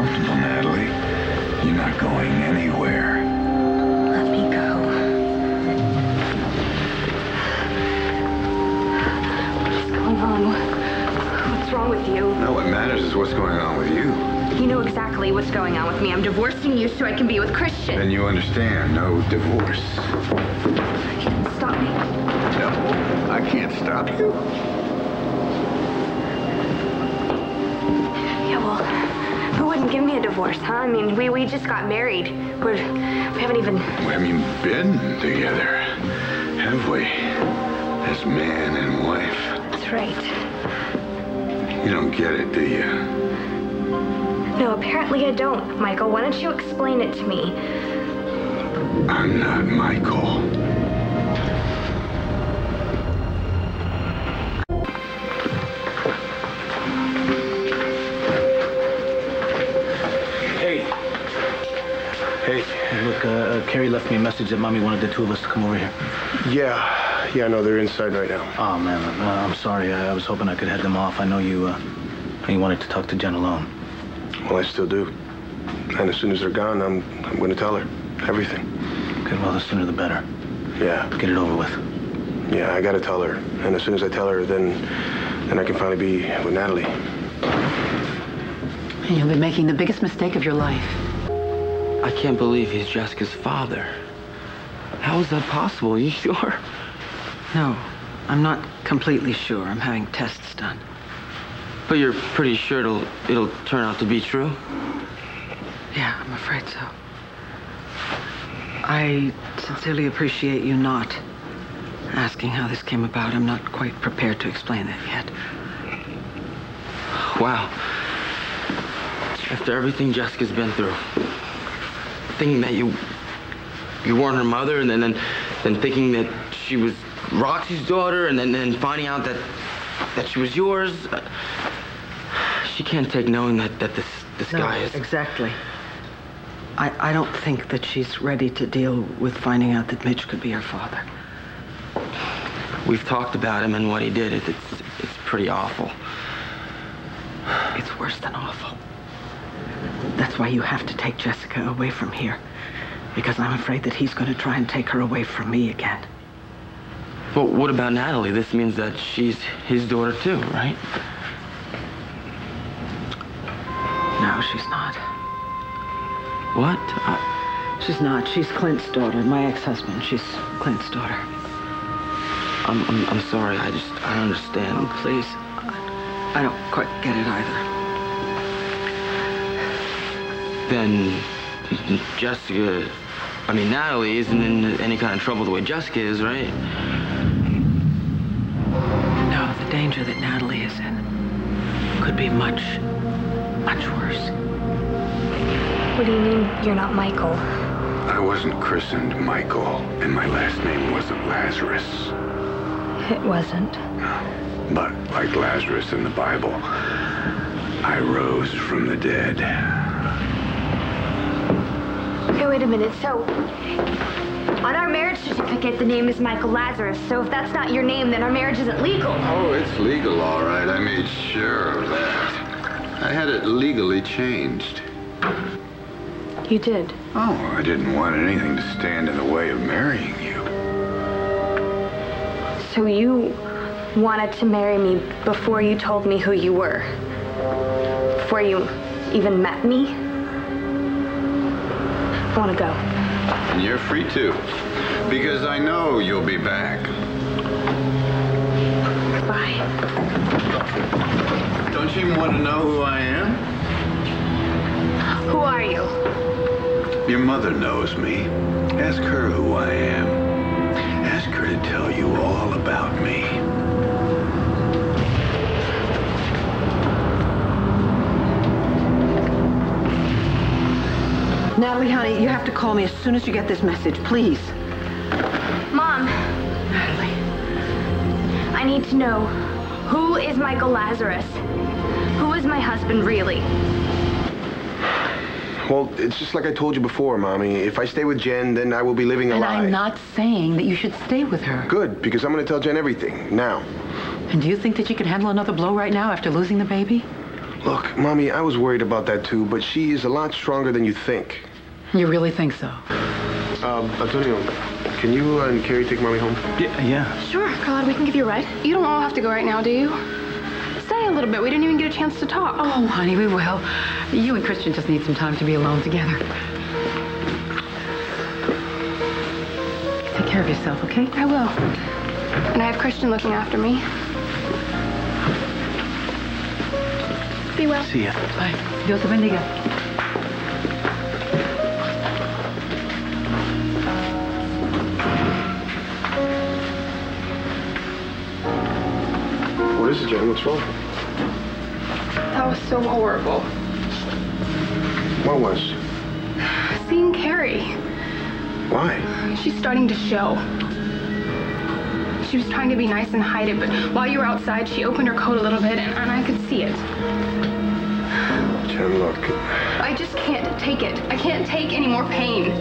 comfortable, Natalie. You're not going anywhere. Let me go. What's going on? What's wrong with you? No, what matters is what's going on with you. You know exactly what's going on with me. I'm divorcing you so I can be with Christian. Then you understand, no divorce. Stop me. No, I can't stop you. Yeah, well, who wouldn't give me a divorce, huh? I mean, we just got married. We haven't even... We haven't even been together, have we? As man and wife. That's right. You don't get it, do you? No, apparently I don't. Michael, why don't you explain it to me? I'm not Michael. Hey, look, Carrie left me a message that Mommy wanted the two of us to come over here. Yeah, no, they're inside right now. Oh, man, I'm sorry. I was hoping I could head them off. I know you wanted to talk to Jen alone. Well, I still do. And as soon as they're gone, I'm going to tell her everything. Okay, well, the sooner the better. Yeah. Get it over with. Yeah, I got to tell her. And as soon as I tell her, then I can finally be with Natalie. And you'll be making the biggest mistake of your life. I can't believe he's Jessica's father. How is that possible? Are you sure? No, I'm not completely sure. I'm having tests done. But you're pretty sure it'll turn out to be true? Yeah, I'm afraid so. I sincerely appreciate you not asking how this came about. I'm not quite prepared to explain that yet. Wow. After everything Jessica's been through, thinking that you weren't her mother, and then thinking that she was Roxy's daughter, and then finding out that she was yours, she can't take knowing that this guy is... Exactly. I don't think that she's ready to deal with finding out that Mitch could be her father. We've talked about him and what he did. It's pretty awful. It's worse than awful. That's why you have to take Jessica away from here. Because I'm afraid that he's going to try and take her away from me again. Well, what about Natalie? This means that she's his daughter too, right? No, she's not. What? She's not. She's Clint's daughter. My ex-husband. She's Clint's daughter. I'm sorry. I don't understand. Oh, please. I don't quite get it either. Then Natalie isn't in any kind of trouble the way Jessica is, right? No, the danger that Natalie is in could be much, much worse. What do you mean you're not Michael? I wasn't christened Michael, and my last name wasn't Lazarus. It wasn't. But like Lazarus in the Bible, I rose from the dead. Okay, wait a minute. So, on our marriage certificate, the name is Michael Lazarus. So if that's not your name, then our marriage isn't legal. Oh, it's legal, all right. I made sure of that. I had it legally changed. You did? Oh, I didn't want anything to stand in the way of marrying you. So you wanted to marry me before you told me who you were? Before you even met me? I want to go. And you're free to, because I know you'll be back. Bye. Don't you even want to know who I am? Who are you? Your mother knows me. Ask her who I am. Ask her to tell you all about me. Natalie, honey, you have to call me as soon as you get this message, please. Mom. Natalie. I need to know, who is Michael Lazarus? Who is my husband, really? Well, it's just like I told you before, Mommy. If I stay with Jen, then I will be living a lie. And I'm not saying that you should stay with her. Good, because I'm going to tell Jen everything, now. And do you think that you can handle another blow right now after losing the baby? Look, Mommy, I was worried about that too, but she is a lot stronger than you think. You really think so? Antonio, can you and Carrie take Mommy home? Yeah. Sure, Carlotta, we can give you a ride. You don't all have to go right now, do you? Stay a little bit. We didn't even get a chance to talk. Oh, honey, we will. You and Christian just need some time to be alone together. Take care of yourself, okay? I will. And I have Christian looking after me. Be well. See ya. Bye. Dios te bendiga. What is it, Jen? What's wrong? That was so horrible. What was? Seeing Carrie. Why? She's starting to show. She was trying to be nice and hide it, but while you were outside, she opened her coat a little bit, and I could see it. Jen, look. I just can't take it. I can't take any more pain.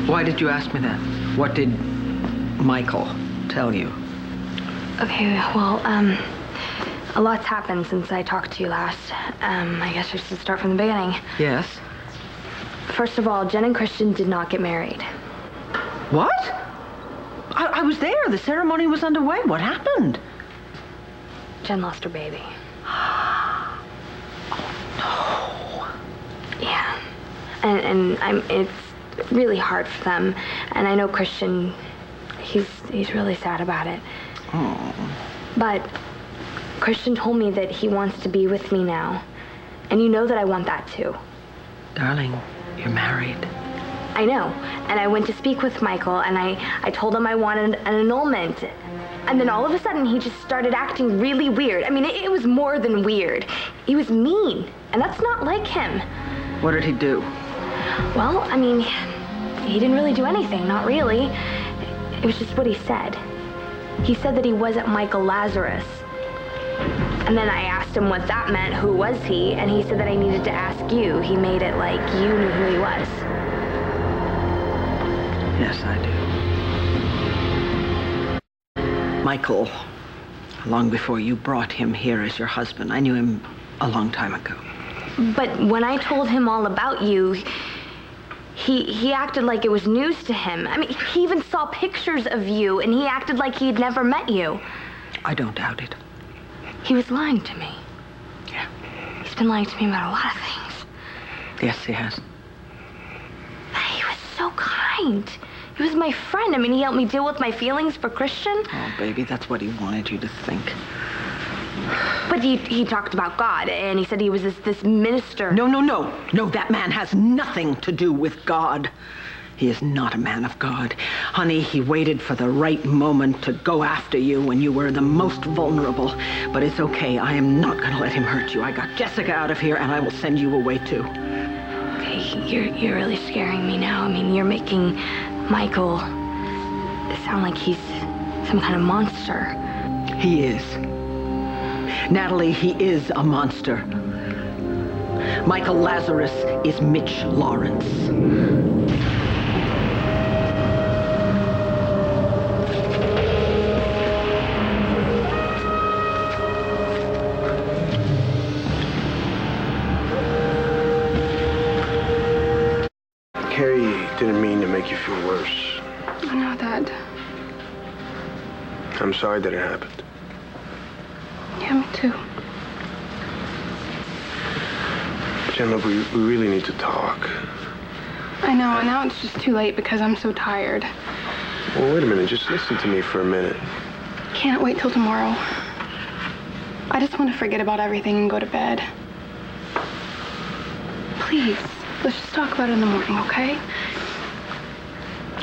Why did you ask me that? What did Michael tell you? Okay, well, a lot's happened since I talked to you last. I guess I should start from the beginning. Yes. First of all, Jen and Christian did not get married. What? I was there. The ceremony was underway. What happened? Jen lost her baby. Oh, no. Yeah. And it's really hard for them. And I know Christian, he's really sad about it. Oh. But Christian told me that he wants to be with me now. And you know that I want that too. Darling, you're married. I know. And I went to speak with Michael, and I told him I wanted an annulment. And then all of a sudden, he just started acting really weird. I mean, it was more than weird. He was mean, and that's not like him. What did he do? Well, I mean, he didn't really do anything, not really. It was just what he said. He said that he wasn't Michael Lazarus. And then I asked him what that meant, who was he, and he said that I needed to ask you. He made it like you knew who he was. Yes, I do. Michael, long before you brought him here as your husband, I knew him a long time ago. But when I told him all about you, he acted like it was news to him. I mean, he even saw pictures of you, and he acted like he'd never met you. I don't doubt it. He was lying to me. Yeah. He's been lying to me about a lot of things. Yes, he has. But he was so kind. He was my friend. I mean, he helped me deal with my feelings for Christian. Oh, baby, that's what he wanted you to think. But he talked about God, and he said he was this minister. No. No, that man has nothing to do with God. He is not a man of God. Honey, he waited for the right moment to go after you when you were the most vulnerable. But it's okay. I am not going to let him hurt you. I got Jessica out of here, and I will send you away, too. Okay, you're really scaring me now. I mean, you're making Michael sound like he's some kind of monster. He is. Natalie, he is a monster. Michael Lazarus is Mitch Lawrence. Carrie didn't mean to make you feel worse. I know that. I'm sorry that it happened. Yeah, me too. Jen, look, we really need to talk. I know, and now it's just too late because I'm so tired. Well, wait a minute. Just listen to me for a minute. Can't wait till tomorrow. I just want to forget about everything and go to bed. Please, let's just talk about it in the morning, okay?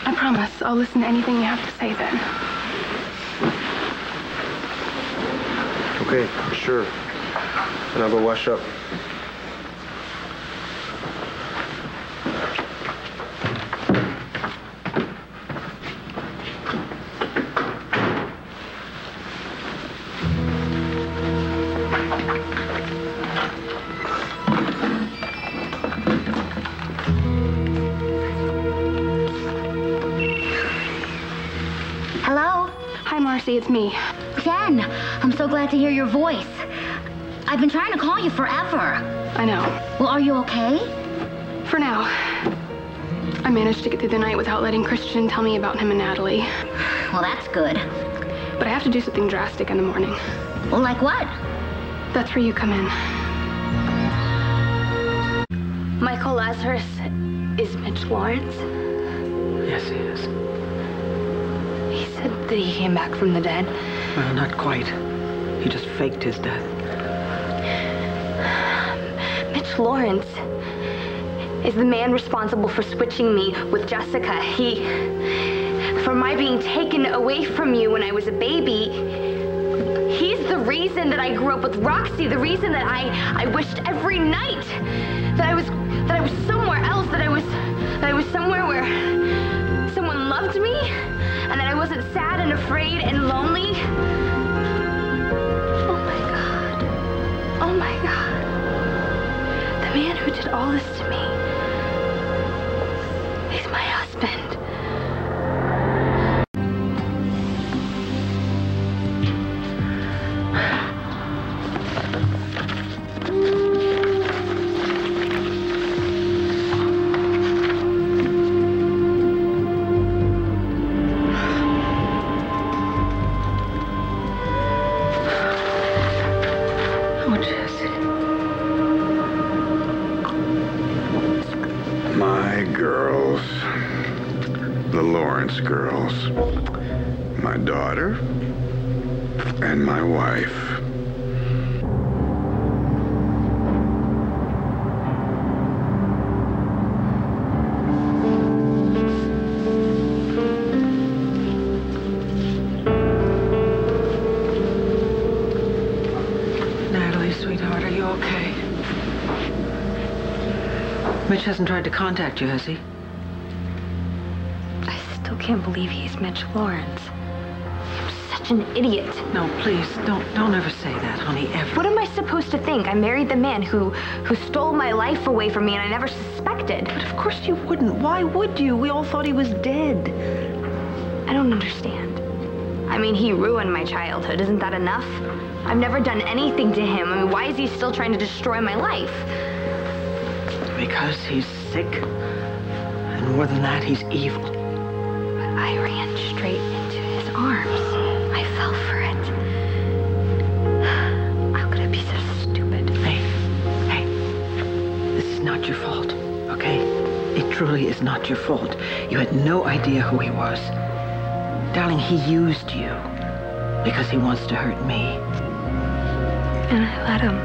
I promise I'll listen to anything you have to say then. Okay, sure. And I'll go wash up. Roxy, it's me. Jen, I'm so glad to hear your voice. I've been trying to call you forever. I know. Well, are you okay? For now. I managed to get through the night without letting Christian tell me about him and Natalie. Well, that's good. But I have to do something drastic in the morning. Well, like what? That's where you come in. Michael Lazarus is Mitch Lawrence? Yes, he is. He said that he came back from the dead. Well, not quite. He just faked his death. Mitch Lawrence is the man responsible for switching me with Jessica. For my being taken away from you when I was a baby. He's the reason that I grew up with Roxy, the reason that I wished every night that I was somewhere else, that I was somewhere where someone loved me, and that I wasn't sad and afraid and lonely. Oh my God. Oh my God. The man who did all this to me, he's my husband. My girls, the Lawrence girls, my daughter, and my wife. Natalie, sweetheart, are you okay? Mitch hasn't tried to contact you, has he? I still can't believe he's Mitch Lawrence. I'm such an idiot. No, please, don't ever say that, honey, ever. What am I supposed to think? I married the man who stole my life away from me and I never suspected. But of course you wouldn't. Why would you? We all thought he was dead. I don't understand. I mean, he ruined my childhood. Isn't that enough? I've never done anything to him. I mean, why is he still trying to destroy my life? Because he's sick. And more than that, he's evil. But I ran straight into his arms. I fell for it. How could I be so stupid? Hey, this is not your fault, okay? It truly is not your fault. You had no idea who he was. Darling, he used you because he wants to hurt me. And I let him.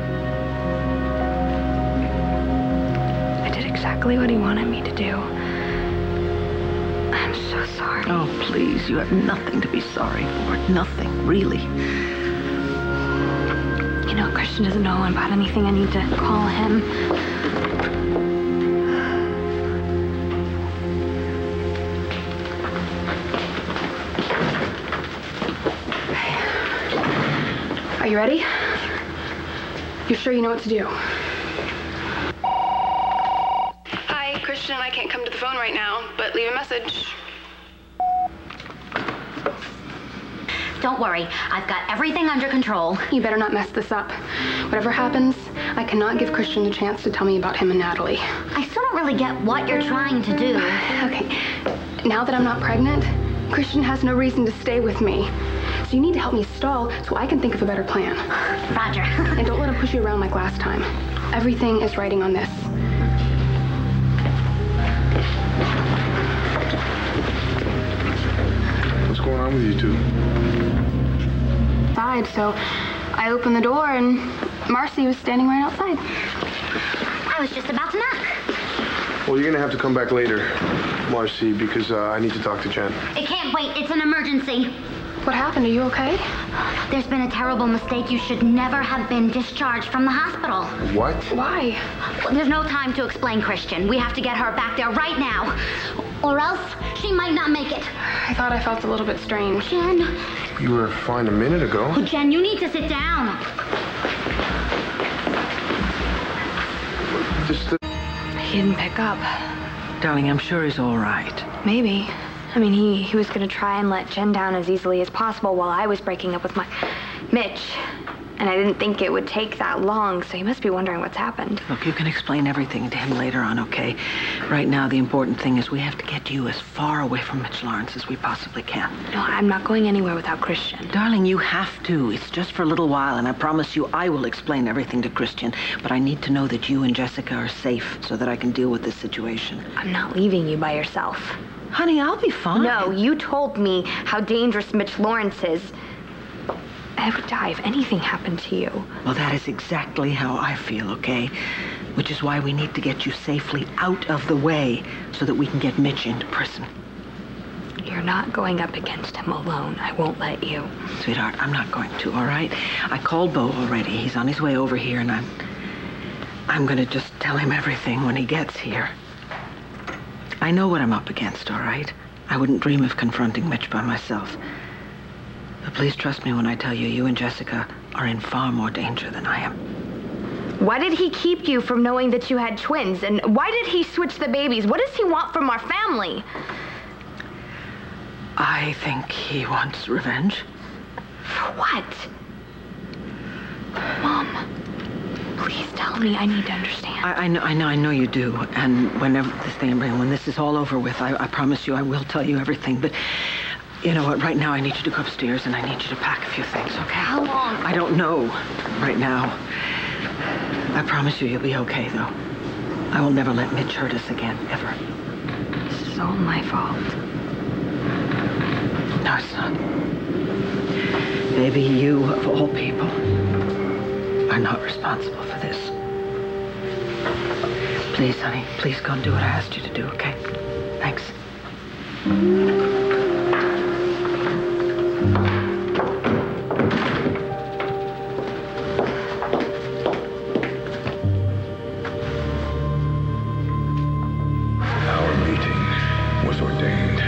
Exactly what he wanted me to do. I'm so sorry. Oh, please, you have nothing to be sorry for. Nothing, really. You know, Christian doesn't know about anything. I need to call him. Are you ready? You're sure you know what to do? Christian, I can't come to the phone right now, but leave a message. Don't worry, I've got everything under control. You better not mess this up. Whatever happens, I cannot give Christian the chance to tell me about him and Natalie. I still don't really get what you're trying to do. Okay, now that I'm not pregnant, Christian has no reason to stay with me. So you need to help me stall so I can think of a better plan. Roger. And don't let him push you around like last time. Everything is writing on this. What's going on with you two? So I opened the door and Marcy was standing right outside. I was just about to knock. Well, you're gonna have to come back later, Marcy, because I need to talk to Jen. It can't wait. It's an emergency. What happened? Are you okay? There's been a terrible mistake. You should never have been discharged from the hospital. What? Why? Well, there's no time to explain, Christian. We have to get her back there right now. Or else she might not make it. I thought I felt a little bit strange. Jen. You were fine a minute ago. Oh, Jen, you need to sit down. He didn't pick up. Darling, I'm sure he's all right. Maybe. I mean, he was gonna try and let Jen down as easily as possible while I was breaking up with my Mitch. And I didn't think it would take that long, so he must be wondering what's happened. Look, you can explain everything to him later on, okay? Right now, the important thing is we have to get you as far away from Mitch Lawrence as we possibly can. No, I'm not going anywhere without Christian. Darling, you have to. It's just for a little while, and I promise you I will explain everything to Christian. But I need to know that you and Jessica are safe so that I can deal with this situation. I'm not leaving you by yourself. Honey, I'll be fine. No, you told me how dangerous Mitch Lawrence is. I would die if anything happened to you. Well, that is exactly how I feel, okay? Which is why we need to get you safely out of the way so that we can get Mitch into prison. You're not going up against him alone. I won't let you. Sweetheart, I'm not going to, all right? I called Bo already. He's on his way over here, and I'm going to just tell him everything when he gets here. I know what I'm up against, all right? I wouldn't dream of confronting Mitch by myself. But please trust me when I tell you, you and Jessica are in far more danger than I am. Why did he keep you from knowing that you had twins? And why did he switch the babies? What does he want from our family? I think he wants revenge. For what? Mom, please tell me. I need to understand. I know you do. And when this is all over with, I promise you I will tell you everything. But you know what? Right now I need you to go upstairs and I need you to pack a few things, okay? How long? I don't know right now. I promise you you'll be okay, though. I will never let Mitch hurt us again, ever. This is all my fault. No, it's not. Baby, you, of all people, are not responsible for this. Please, honey, please go and do what I asked you to do, okay? Thanks. Our meeting was ordained.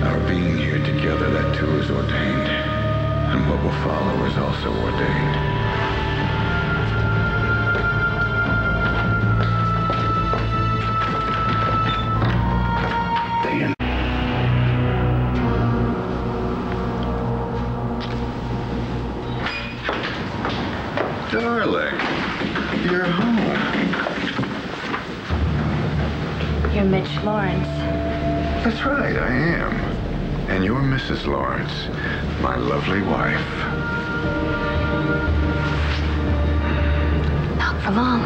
Our being here together, that too is ordained. And what will follow is also ordained. Darling, you're home. You're Mitch Lawrence. That's right, I am. And you're Mrs. Lawrence, my lovely wife. Not for long.